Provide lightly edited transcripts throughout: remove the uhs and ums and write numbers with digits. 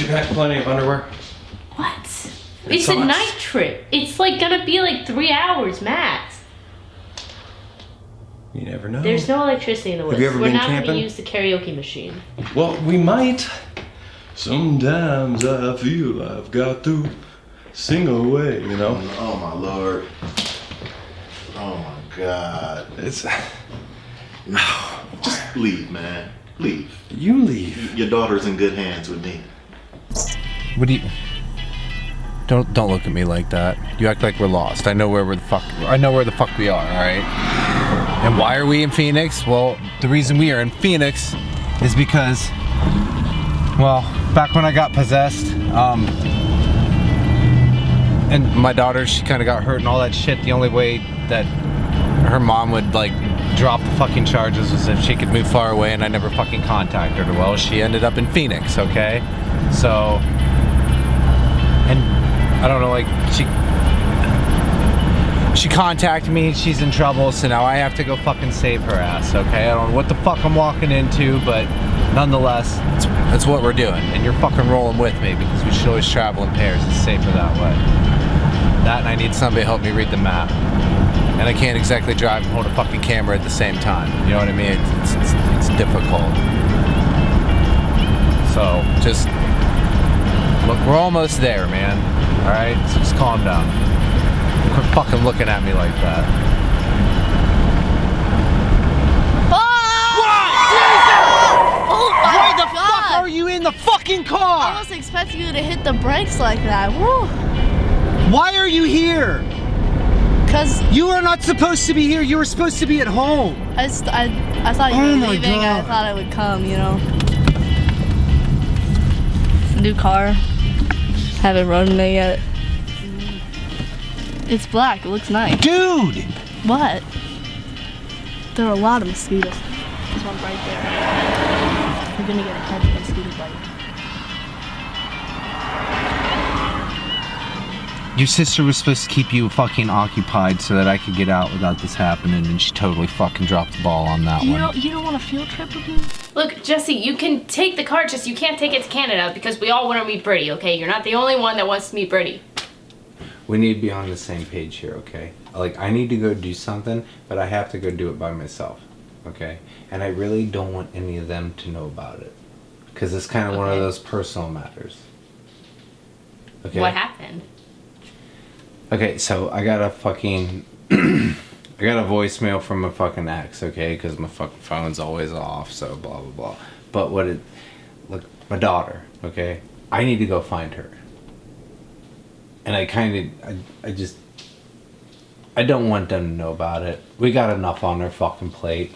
you pack plenty of underwear? What? It's a night trip. It's like gonna be like 3 hours max. You never know. There's no electricity in the woods. Have you ever We're been not camping? gonna use the karaoke machine. Well, we might. Sometimes I feel I've got to sing away, you know? Oh my lord. Oh my god. It's... Just leave, man. Leave. You leave. Your daughter's in good hands with me. What do you... Don't look at me like that. You act like we're lost. I know where the fuck we are, alright? And why are we in Phoenix? Well, the reason we are in Phoenix is because, well, back when I got possessed, and my daughter, she kind of got hurt and all that shit, the only way that her mom would, like, drop the fucking charges was if she could move far away, and I never fucking contacted her. Well, she ended up in Phoenix, okay? So, and I don't know, like, she contacted me, she's in trouble, so now I have to go fucking save her ass, okay? I don't know what the fuck I'm walking into, but nonetheless, that's what we're doing. And you're fucking rolling with me because we should always travel in pairs. It's safer that way. That, and I need somebody to help me read the map. And I can't exactly drive and hold a fucking camera at the same time. You know what I mean? It's difficult. So, just, look, we're almost there, man. Alright? So just calm down. Quit fucking looking at me like that. Why the fuck are you in the fucking car? I wasn't expecting you to hit the brakes like that. Woo. Why are you here? Cause you are not supposed to be here. You were supposed to be at home. I thought you were leaving. God. I thought I would come, you know. New car. Haven't run it yet. It's black. It looks nice. Dude! What? There are a lot of mosquitoes. There's one right there. We're gonna get a heavy mosquito bite. Your sister was supposed to keep you fucking occupied so that I could get out without this happening, and she totally fucking dropped the ball on that one. You don't want a field trip with me? Look, Jessie, you can take the car, just you can't take it to Canada because we all want to meet Brittany, okay? You're not the only one that wants to meet Brittany. We need to be on the same page here, okay? Like, I need to go do something, but I have to go do it by myself, okay? And I really don't want any of them to know about it. Because it's kind of one of those personal matters. Okay? What happened? Okay, so I got a fucking... I got a voicemail from my fucking ex, okay? Because my fucking phone's always off, so blah, blah, blah. But what it... Look, my daughter, okay? I need to go find her. And I kind of... I don't want them to know about it. We got enough on their fucking plate.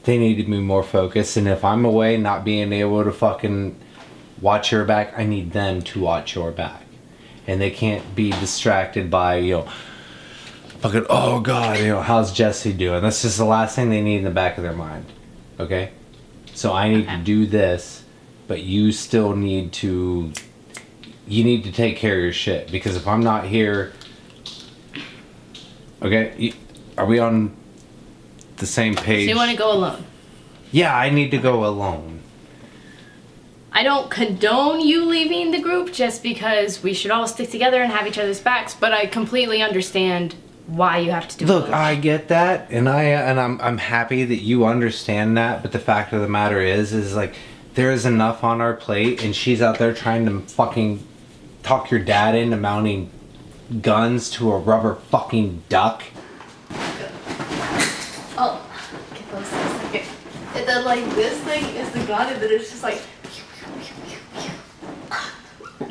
They need to be more focused. And if I'm away not being able to fucking watch her back, I need them to watch your back. And they can't be distracted by, you know, fucking, oh God, you know, how's Jessie doing? That's just the last thing they need in the back of their mind. Okay? So I need to do this, but you still need to, you need to take care of your shit. Because if I'm not here, okay, are we on the same page? So you want to go alone? Yeah, I need to go alone. I don't condone you leaving the group just because we should all stick together and have each other's backs, but I completely understand why you have to do it. Look, I get that, and I'm happy that you understand that, but the fact of the matter is like, there is enough on our plate, and she's out there trying to fucking talk your dad into mounting guns to a rubber fucking duck. Oh, get those for a second. And then like this thing is the gun, and then it's just like.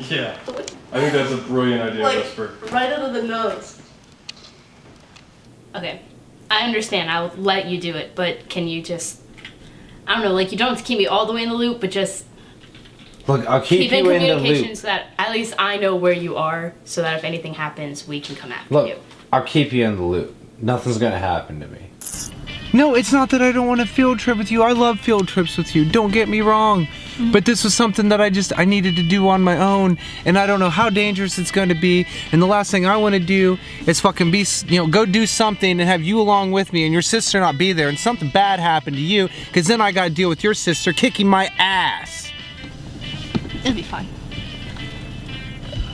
Yeah. I think that's a brilliant idea, Like, Whisper. right under the nose. Okay, I understand. I'll let you do it, but can you just, I don't know, like you don't have to keep me all the way in the loop, but just Look, I'll keep in you in the communication loop. so that at least I know where you are, so that if anything happens, we can come after Look, you. I'll keep you in the loop. Nothing's gonna happen to me. No, it's not that I don't want a field trip with you. I love field trips with you. Don't get me wrong. But this was something that I needed to do on my own, and I don't know how dangerous it's going to be. And the last thing I want to do is fucking be, go do something and have you along with me and your sister not be there and something bad happen to you, because then I got to deal with your sister kicking my ass. It'll be fine.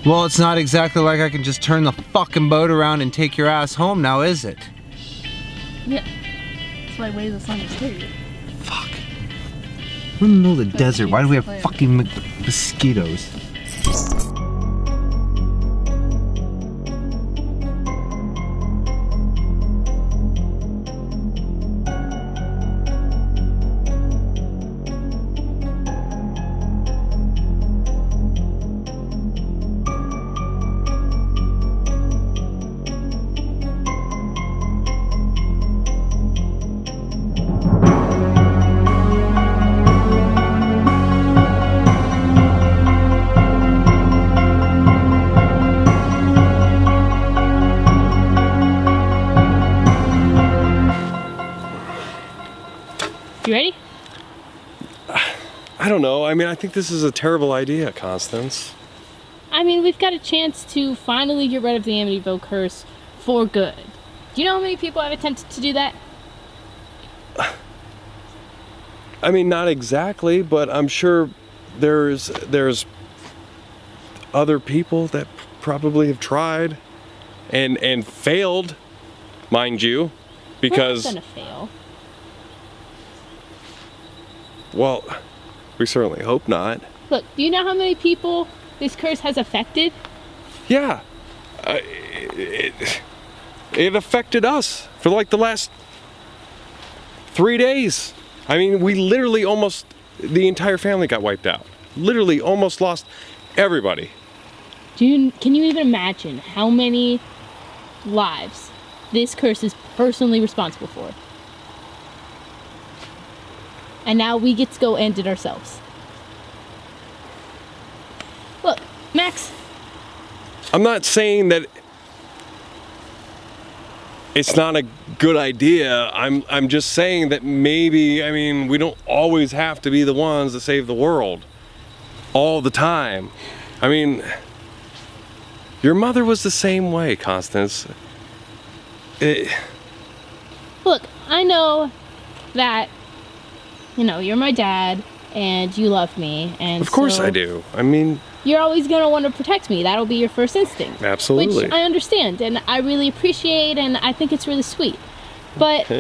Well, it's not exactly like I can just turn the fucking boat around and take your ass home now, is it? Yeah. That's why Way of the Sun is here. Fuck. We're in the middle of the desert. Why do we have fucking mosquitoes? You ready? I don't know. I mean, I think this is a terrible idea, Constance. I mean, we've got a chance to finally get rid of the Amityville curse for good. Do you know how many people have attempted to do that? I mean, not exactly, but I'm sure there's other people that probably have tried and failed, mind you, because We're not gonna fail. well, we certainly hope not. Look, do you know how many people this curse has affected? Yeah, it affected us for like the last 3 days. I mean, we literally almost, the entire family got wiped out. Literally almost lost everybody. Can you even imagine how many lives this curse is personally responsible for? And now we get to go end it ourselves. Look, Max, I'm not saying that it's not a good idea. I'm just saying that maybe, I mean, we don't always have to be the ones that save the world all the time. I mean, your mother was the same way, Constance. look, I know that, you know, you're my dad and you love me, and Of course so I do. I mean, you're always going to want to protect me. That'll be your first instinct. Absolutely. Which I understand and I really appreciate, and I think it's really sweet. But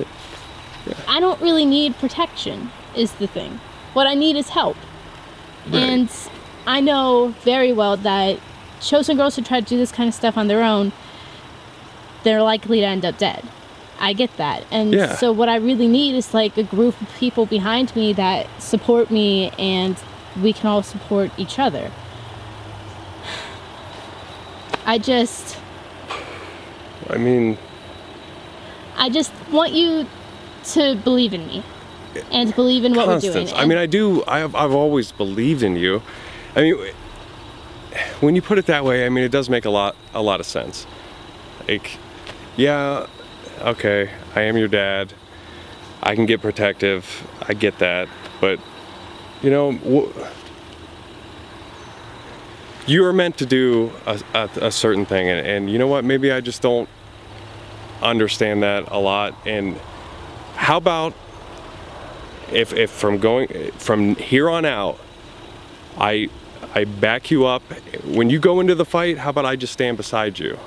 I don't really need protection, is the thing. What I need is help. Right. And I know very well that chosen girls who try to do this kind of stuff on their own, they're likely to end up dead. I get that. And Yeah. so what I really need is like a group of people behind me that support me, and we can all support each other. I just want you to believe in me and believe in what Constance, we're doing. I mean, I do. I've always believed in you. I mean, when you put it that way, I mean, it does make a lot of sense. Like, yeah, okay, I am your dad. I can get protective. I get that, but you know, you are meant to do a certain thing, and you know what? Maybe I just don't understand that a lot. And how about if from here on out, I back you up when you go into the fight? How about I just stand beside you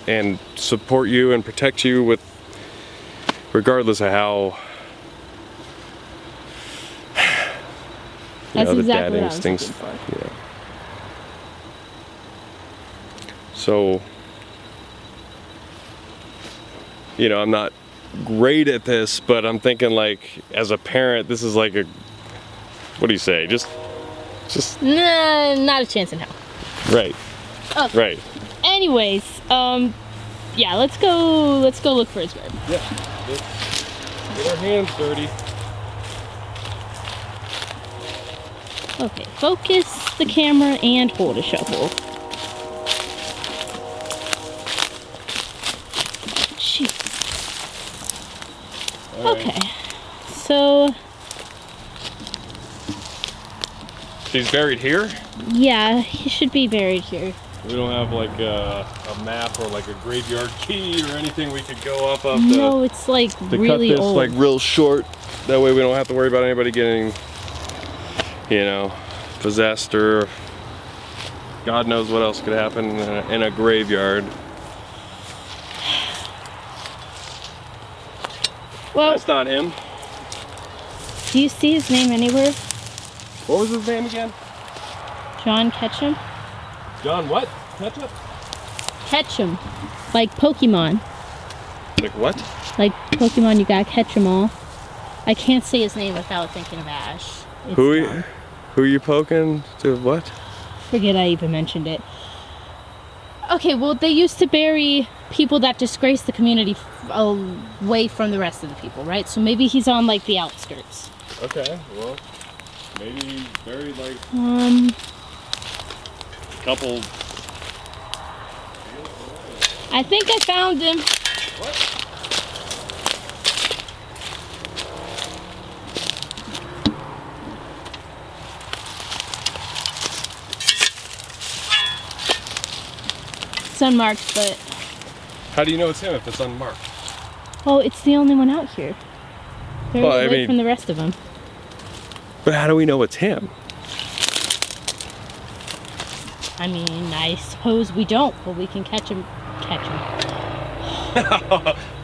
and support you and protect you with, regardless of how That's the exactly dad what I was instincts. looking for. Yeah. So, you know, I'm not great at this, but I'm thinking, like, as a parent, this is like a, what do you say? Just Nah, not a chance in hell. right. Okay. Right. Anyways, yeah, let's go look for his grave. Yeah. Let's get our hands dirty. Okay, focus the camera and hold a shovel. Jeez. All right. Okay, so He's buried here? yeah, he should be buried here. We don't have like a map or like a graveyard key or anything we could go off of No, it's like to really cut this old. like real short. That way we don't have to worry about anybody getting, you know, possessed or God knows what else could happen in a graveyard. Well, That's not him. do you see his name anywhere? What was his name again? John Ketchum? John what? Ketchup? Ketchum. Like Pokemon. Like what? Like Pokemon, you gotta catch 'em all. I can't say his name without thinking of Ash. It's John. Who you poking to what? Forget I even mentioned it. Okay, well, they used to bury people that disgrace the community away from the rest of the people, right? So maybe he's on like the outskirts. Okay, well, maybe buried like couple. I think I found him. What? It's unmarked, but How do you know it's him if it's unmarked? oh, it's the only one out here. Very Well, I away mean- from the rest of them. But how do we know it's him? I mean, I suppose we don't, but we can catch him. Catch him.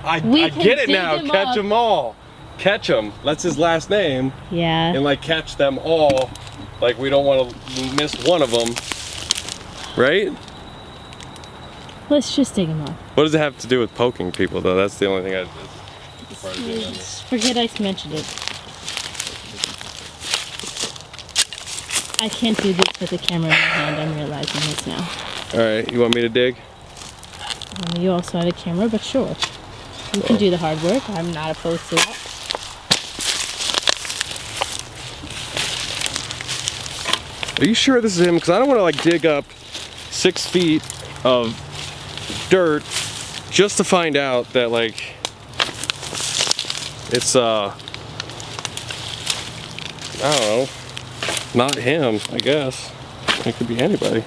I We get can it dig now. him Catch up. them all. Catch them. That's his last name. Yeah. And like catch them all. Like we don't want to miss one of them. Right? Let's just dig him up. What does it have to do with poking people though? That's the only thing I Forget I mentioned it. I can't do this with the camera in my hand. I'm realizing this now. Alright, you want me to dig? You also have a camera, but sure. You can do the hard work. I'm not opposed to that. Are you sure this is him? Because I don't want to like dig up 6 feet of dirt just to find out that like it's I don't know, not him, I guess. It could be anybody.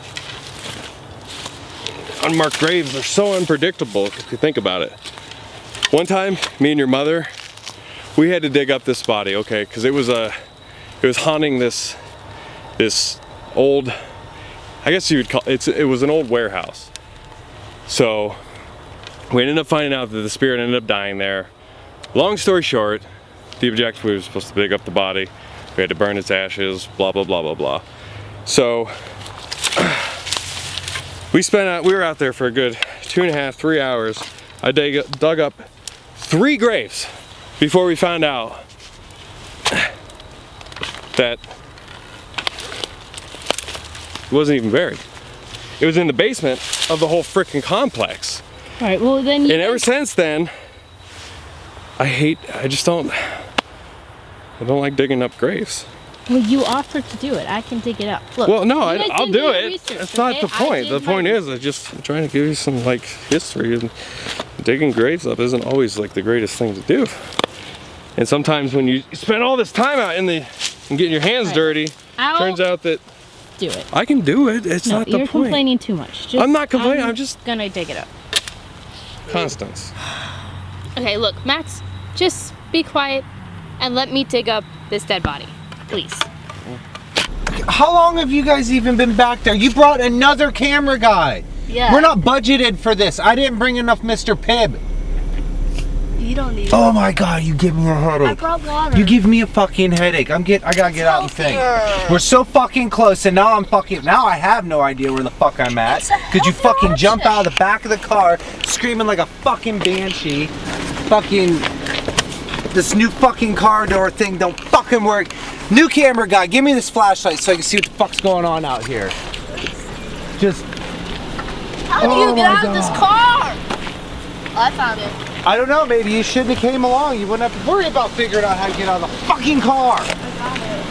Unmarked graves are so unpredictable if you think about it. One time, me and your mother, we had to dig up this body, okay, because it was haunting this old, I guess you would call it was an old warehouse. So we ended up finding out that the spirit ended up dying there. Long story short, the objective, we were supposed to dig up the body. We had to burn its ashes, blah, blah, blah, blah, blah. So we were out there for a good 2.5, 3 hours. I dug up 3 graves before we found out that it wasn't even buried. It was in the basement of the whole frickin' complex. All right. Well, then. And ever since then, I don't like digging up graves. Well, you offered to do it. I can dig it up. Look. Well, no, you guys I'll didn't do your it. research, That's not the okay? I point. did The point my- is, I'm trying to give you some like history, and digging graves up isn't always like the greatest thing to do. And sometimes when you spend all this time out and getting your hands Right. dirty, I'll turns out that do it. I can do it. It's No, not the you're point. complaining too much. Just, I'm not complaining. I'm just gonna dig it up. Constance. Okay, look, Max, just be quiet and let me dig up this dead body, please. How long have you guys even been back there? You brought another camera guy. Yeah. We're not budgeted for this. I didn't bring enough Mr. Pibb. You don't need Oh my god, you give me a headache. I brought water. You give me a fucking headache. I gotta get out and think. We're so fucking close, and now I have no idea where the fuck I'm at. Cause you fucking jump out of the back of the car, screaming like a fucking banshee. Fucking, this new fucking car door thing don't fucking work. New camera guy, give me this flashlight so I can see what the fuck's going on out here. Just, How do you get out of this car? I found it. I don't know, maybe you shouldn't have came along. You wouldn't have to worry about figuring out how to get out of the fucking car. I got it.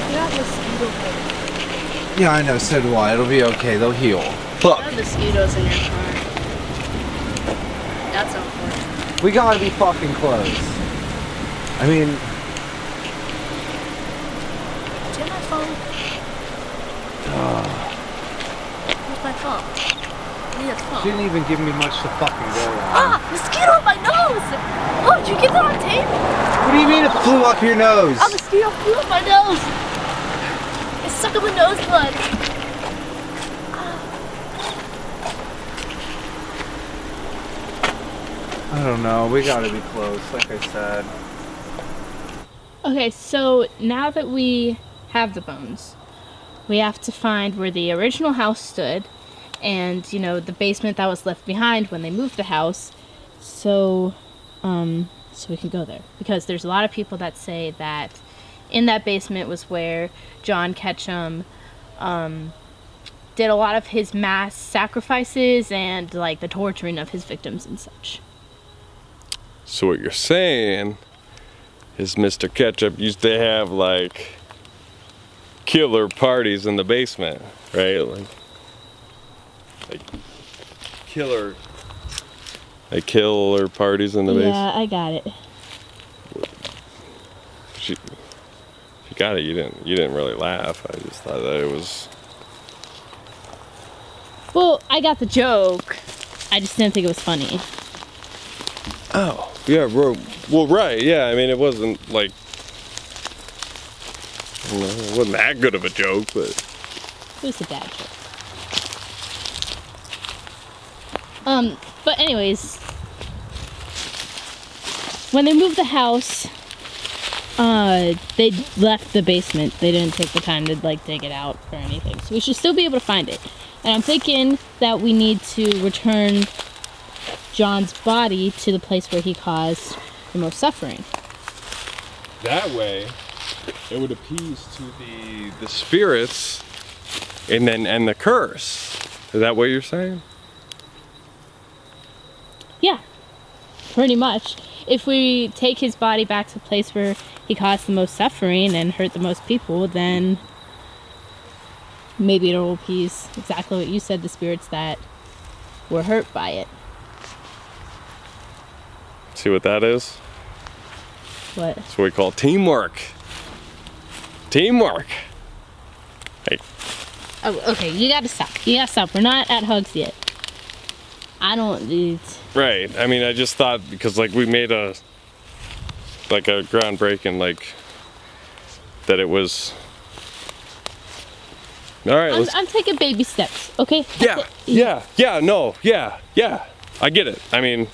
You got mosquito bites. Yeah, I know, so do I. It'll be okay, they'll heal. There Look, are mosquitoes in your car. That's unfortunate. we gotta be fucking close. I mean, Do you have my phone? Where's my phone? Yeah, it's fine. She didn't even give me much to fucking go on. Ah, mosquito on my nose! Oh, did you get that on tape? What do you mean it flew up your nose? A mosquito flew up my nose. It's stuck in my nose blood. I don't know. We gotta be close, like I said. Okay, so now that we have the bones, we have to find where the original house stood and, you know, the basement that was left behind when they moved the house, so we can go there. Because there's a lot of people that say that in that basement was where John Ketchum did a lot of his mass sacrifices and, like, the torturing of his victims and such. So what you're saying is Mr. Ketchup used to have like killer parties in the basement, right? Like killer parties in the basement. Yeah, I got it. If you got it, you didn't really laugh. I just thought that it was. Well, I got the joke. I just didn't think it was funny. Oh. Yeah, well, right, yeah, I mean, it wasn't like, you know, it wasn't that good of a joke, but. It was a dad joke. But anyways, when they moved the house, they left the basement. They didn't take the time to, like, dig it out or anything. So we should still be able to find it. And I'm thinking that we need to return John's body to the place where he caused the most suffering. That way, it would appease to the spirits and the curse. Is that what you're saying? Yeah, pretty much. If we take his body back to the place where he caused the most suffering and hurt the most people, then maybe it'll appease exactly what you said, the spirits that were hurt by it. See what that is? What? That's what we call teamwork. Teamwork. Hey. Oh, okay, you gotta stop. You gotta stop. We're not at hugs yet. I don't. Right. I mean, I just thought because like we made a groundbreaking like that it was. All right. I'm taking baby steps. Okay. Yeah. I get it. I mean.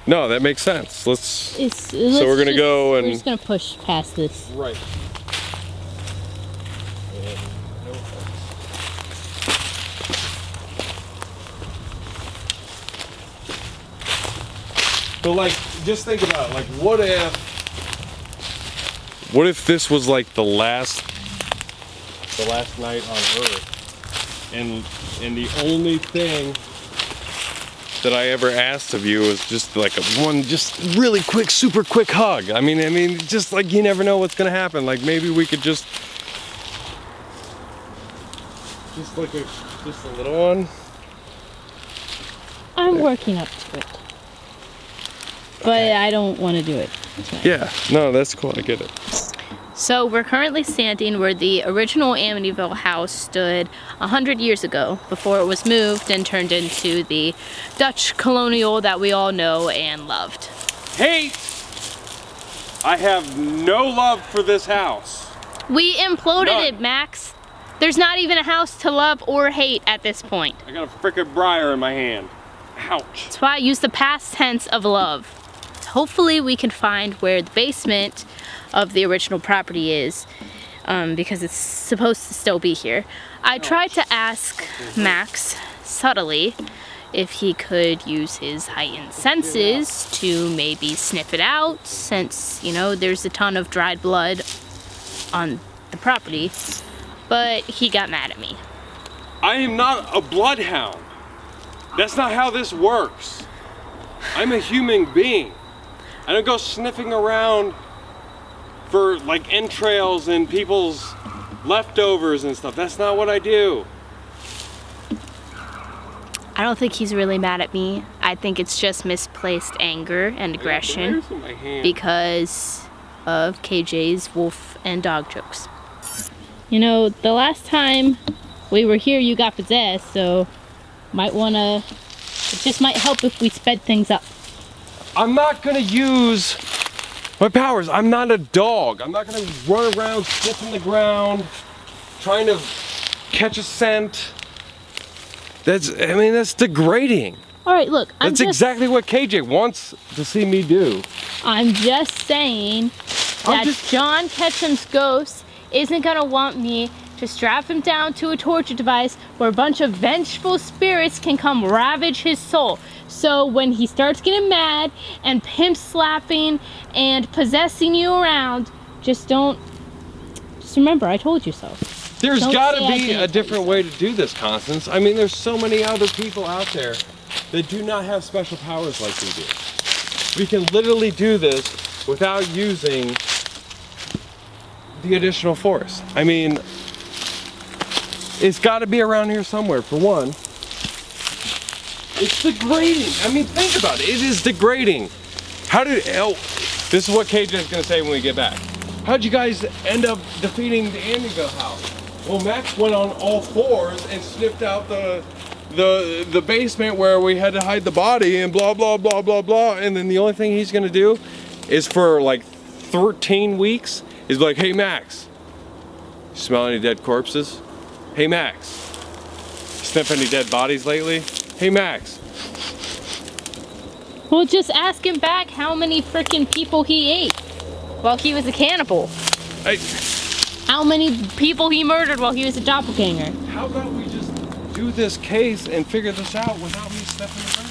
No, that makes sense. So we're gonna go and we're just gonna push past this. Right. But like, just think about it. Like, what if this was like the last night on Earth, and the only thing that I ever asked of you was just like one really quick, super quick hug. I mean, just like you never know what's gonna happen. Like maybe we could just a little one. I'm working up to it, but I don't want to do it tonight. Yeah, no, that's cool. I get it. So we're currently standing where the original Amityville house stood 100 years ago, before it was moved and turned into the Dutch colonial that we all know and loved. Hate! I have no love for this house. We imploded None. it, Max. There's not even a house to love or hate at this point. I got a frickin' briar in my hand. Ouch. That's why I use the past tense of love. Hopefully we can find where the basement of the original property is, because it's supposed to still be here. I tried to ask Max subtly if he could use his heightened senses to maybe sniff it out, since, you know, there's a ton of dried blood on the property, but he got mad at me. I am not a bloodhound. That's not how this works. I'm a human being. I don't go sniffing around for like entrails and people's leftovers and stuff. That's not what I do. I don't think he's really mad at me. I think it's just misplaced anger and aggression because of KJ's wolf and dog jokes. You know, the last time we were here you got possessed, so Might wanna. It just might help if we sped things up. I'm not gonna use my powers. I'm not a dog. I'm not gonna run around sniffing the ground, trying to catch a scent. That's degrading. All right, look. That's exactly what KJ wants to see me do. I'm just saying that John Ketchum's ghost isn't gonna want me to strap him down to a torture device where a bunch of vengeful spirits can come ravage his soul. So when he starts getting mad and pimp slapping and possessing you around, just remember, I told you so. There's Don't gotta say I be didn't a different way to do this, Constance. I mean, there's so many other people out there that do not have special powers like we do. We can literally do this without using the additional force. I mean, it's gotta be around here somewhere, for one. It's degrading. I mean, think about it. It is degrading. This is what KJ is gonna say when we get back. How'd you guys end up defeating the Amityville house? Well, Max went on all fours and sniffed out the basement where we had to hide the body and blah, blah, blah, blah, blah. And then the only thing he's gonna do is for like 13 weeks is like, hey, Max, you smell any dead corpses? Hey, Max, sniff any dead bodies lately? Hey, Max. Well, just ask him back how many freaking people he ate while he was a cannibal. How many people he murdered while he was a doppelganger. How about we just do this case and figure this out without me stepping around?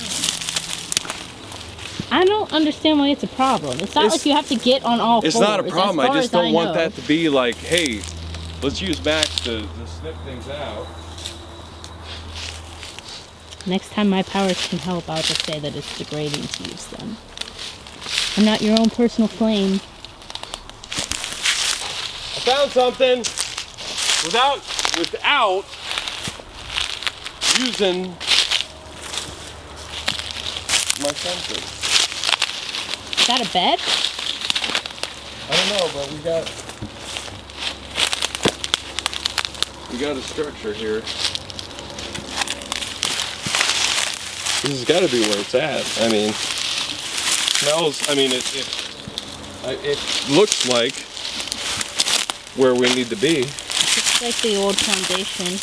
I don't understand why it's a problem. It's not like you have to get on all fours. It's not a problem. I just don't want know. that to be like, hey, let's use Max to sniff things out. Next time my powers can help, I'll just say that it's degrading to use them. I'm not your own personal flame. I found something without using my senses. Is that a bed? I don't know, but we got a structure here. This has got to be where it's at. I mean, smells. I mean, it looks like where we need to be. It's like the old foundation.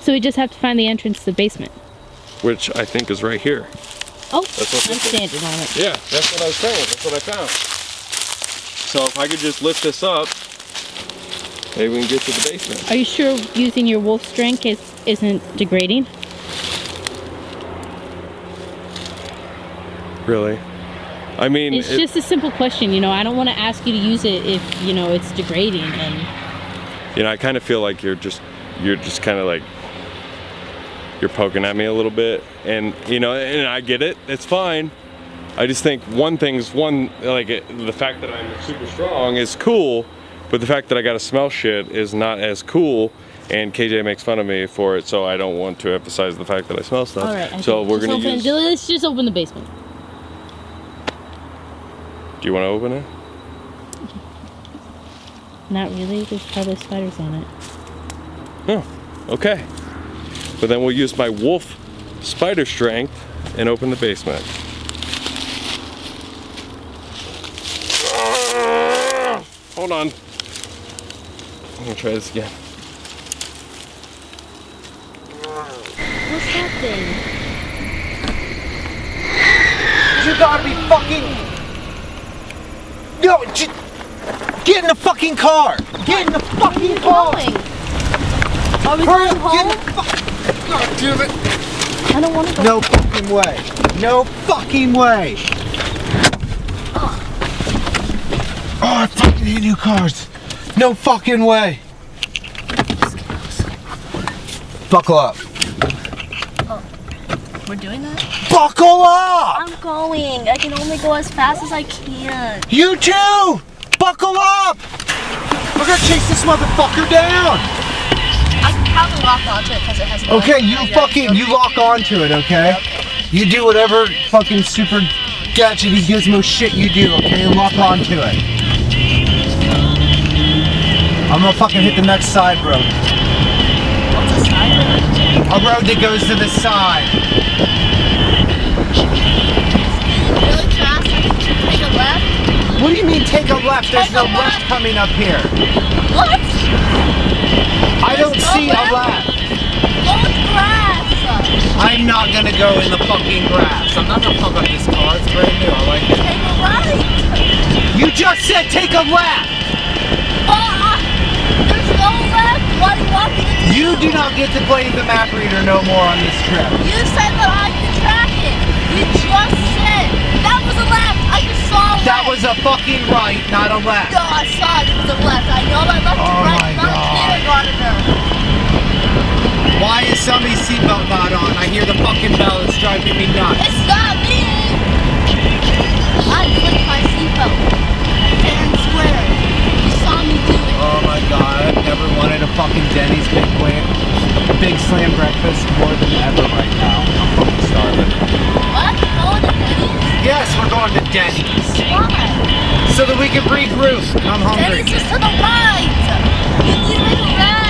So we just have to find the entrance to the basement. Which I think is right here. Oh, That's what I'm standing on it. Yeah, that's what I was saying. That's what I found. So if I could just lift this up, maybe we can get to the basement. Are you sure using your wolf strength isn't degrading? Really? I mean, It's just a simple question, you know. I don't want to ask you to use it if, you know, it's degrading. And I kind of feel like you're just kind of like, you're poking at me a little bit, and and I get it. It's fine. I just think the fact that I'm super strong is cool, but the fact that I gotta smell shit is not as cool. And KJ makes fun of me for it, so I don't want to emphasize the fact that I smell stuff. all right, So we're gonna let's just open the basement. Do you want to open it? Not really. There's probably spiders on it. Oh, okay. But then we'll use my wolf spider strength and open the basement. Hold on. I'm gonna try this again. What's that thing? You gotta be fucking. No, get in the fucking car. Get in the fucking car. Are we Hurry going up, get in home? the God damn it. I don't want to go. No fucking way. No fucking way. Oh, I fucking hate new cars. No fucking way. Buckle up. We're doing that? Buckle up! I'm going. I can only go as fast as I can. You too! Buckle up! We're gonna chase this motherfucker down! I can probably lock onto it because it has no. Okay, you lock onto it, okay? You do whatever fucking super gadgety gizmo shit you do, okay? Lock onto it. I'm gonna fucking hit the next side road. What's a side road? A road that goes to the side. Really fast, I can take a left. What do you mean take a left? There's Take no a left. left coming up here. What? I don't no see a left? left. Go in grass. I'm not gonna go in the fucking grass. I'm not gonna fuck up this car. It's brand new. I like it. Take a right. You just said take a left. There's no left. What do you want me to do? You do not get to play the map reader no more on this trip. You said that I could track it. You just said that was a left. I just saw a left. That was a fucking right, not a left. No, I saw it was a left. I know that left Oh and right. my I'm not a God. kindergartner. Why is somebody's seatbelt not on? I hear the fucking bell. It's driving me nuts. It's not me. I clicked my seatbelt. Fair and square. You saw me do it. Oh my god, I've never wanted a fucking Denny's Big Slam breakfast more than ever right now. I'm fucking starving. What? Going to Denny's? Yes, we're going to Denny's. Why? So that we can regroup. I'm hungry. Denny's is to the right. You need to make a right.